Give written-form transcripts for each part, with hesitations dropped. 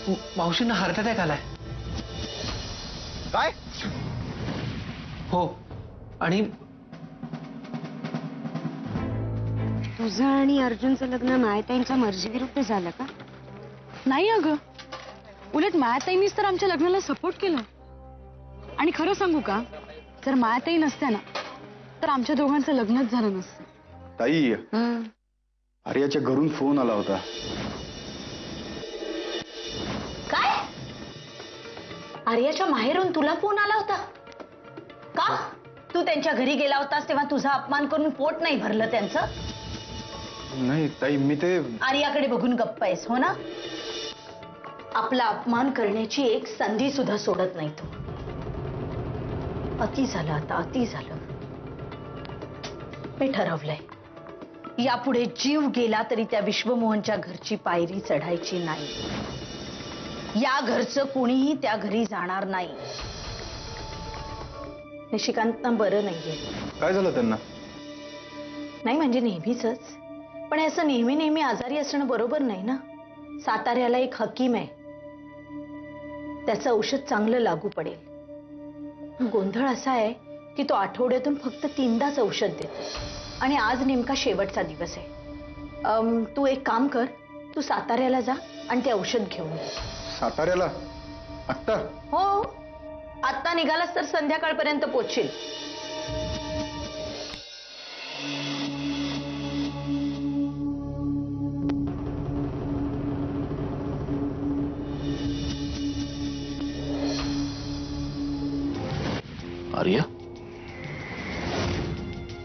मावशींना heart attack आलाय. काय? हो. आणि तुझं आणि अर्जुनचं लग्न मायाताईंच्या मर्जीविरुद्ध झालं का? नाही अगं, उलट मायाताईंनीच तर आमच्या लग्नाला सपोर्ट केलं. आणि खरं सांगू का, जर मायाताई नसत्या ना तर आमच्या दोघांचं लग्नच झालं नसतं. ताई, आर्याच्या घरून फोन आला होता. काय? आर्याच्या माहेरून तुला फोन आला होता का? तू त्यांच्या घरी गेला होतास तेव्हा तुझा अपमान करून पोट नाही भरलं त्यांचं? नाही ताई, मी ते आर्याकडे बघून गप्प आहेस हो ना? आपला अपमान करण्याची एक संधी सुद्धा सोडत नाही तू. अति झालं आता, अति झालं. मी ठरवलंय, यापुढे जीव गेला तरी त्या विश्वमोहनच्या घरची पायरी चढायची नाही. या घरचं कोणीही त्या घरी जाणार नाही. निशिकांतना बरं नाहीये. काय झालं त्यांना? नाही म्हणजे नेहमीच, पण असं नेहमी नेहमी आजारी असणं बरोबर नाही ना. साताऱ्याला एक हकीम आहे, त्याचं औषध चांगलं लागू पडेल. गोंधळ असा आहे की तो आठवड्यातून फक्त 3दाच औषध देतो आणि आज नेमका शेवटचा दिवस आहे. तू एक काम कर, तू साताऱ्याला जा आणि ते औषध घेऊन ये. साताऱ्याला? आत्ता? हो, आत्ता निघालास तर संध्याकाळपर्यंत पोहोचशील. आर्या,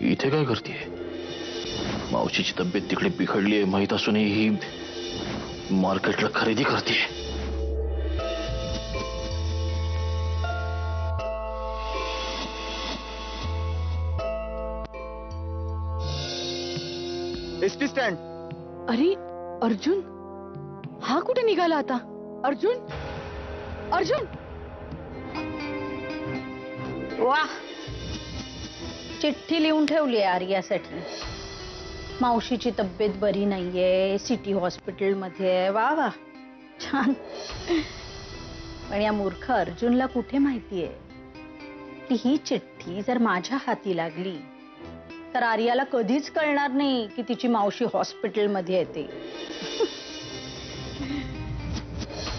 इथे काय करतेय? मावशीची तब्येत तिकडे बिघडली आहे माहीत असूनही ही मार्केटला खरेदी करते. ST stand. अरे अर्जुन, हा कुठे निघाला आता? अर्जुन, अर्जुन! वा, चिठ्ठी लिहून ठेवली आहे आर्यासाठी. मावशीची तब्येत बरी नाहीये, सिटी हॉस्पिटलमध्ये आहे. वा वा, छान. पण या मूर्ख अर्जुनला कुठे माहितीये की ही चिठ्ठी जर माझ्या हाती लागली तर आर्याला कधीच कळणार नाही की तिची मावशी हॉस्पिटलमध्ये येते.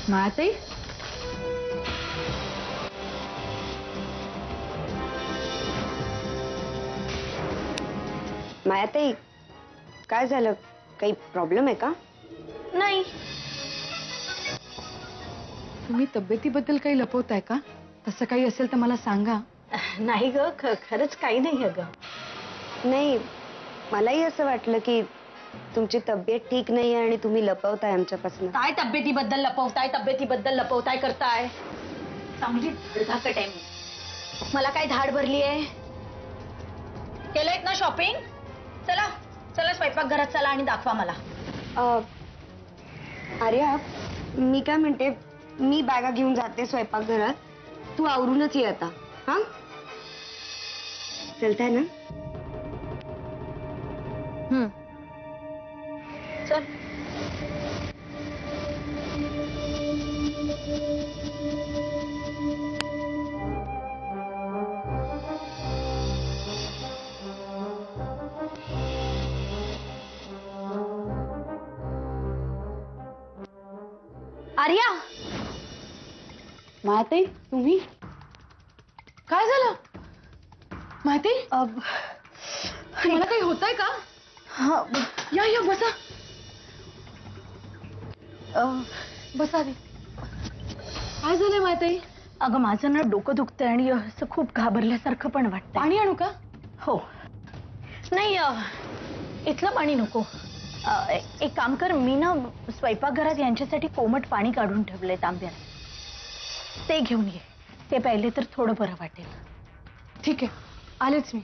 मायाताई, मायाताई, काय झालं? काही प्रॉब्लेम आहे का? नाही. तुम्ही तब्येतीबद्दल काही लपवताय का? तसं काही असेल तर मला सांगा. नाही ग, खरंच काही नाही अगं. नाही, मलाही असं वाटलं की तुमची तब्येत ठीक नाही आणि तुम्ही लपवताय आमच्यापासून. काय तब्येतीबद्दल लपवताय, तब्येतीबद्दल लपवताय करताय? चांगली धडधाकट आहे मी. मला काय धाड भरली आहे? केलंयत ना शॉपिंग? चला चला स्वयंपाकघरात चला आणि दाखवा मला. आर्या, मी काय म्हणते, मी बॅगा घेऊन जाते स्वयंपाकघरात, तू आवरूनच ये आता. हा, चलताय ना? चल. आर्या, मायाताई, तुम्ही? काय झालं मायाताई? मला काही होतंय का? या या, बसा. बसा आधी. काय झालंय मायाताई? अगं माझं ना डोकं दुखतंय आणि असं खूप घाबरल्यासारखं पण वाटतंय. पाणी आणू का? हो. नाही, इथलं पाणी नको. एक काम कर, मी ना स्वयंपाकघरात यांच्यासाठी कोमट पाणी काढून ठेवलंय तांब्यात, ते घेऊन ये. ते प्यायले तर थोडं बरं वाटेल. ठीक आहे, आलेच मी.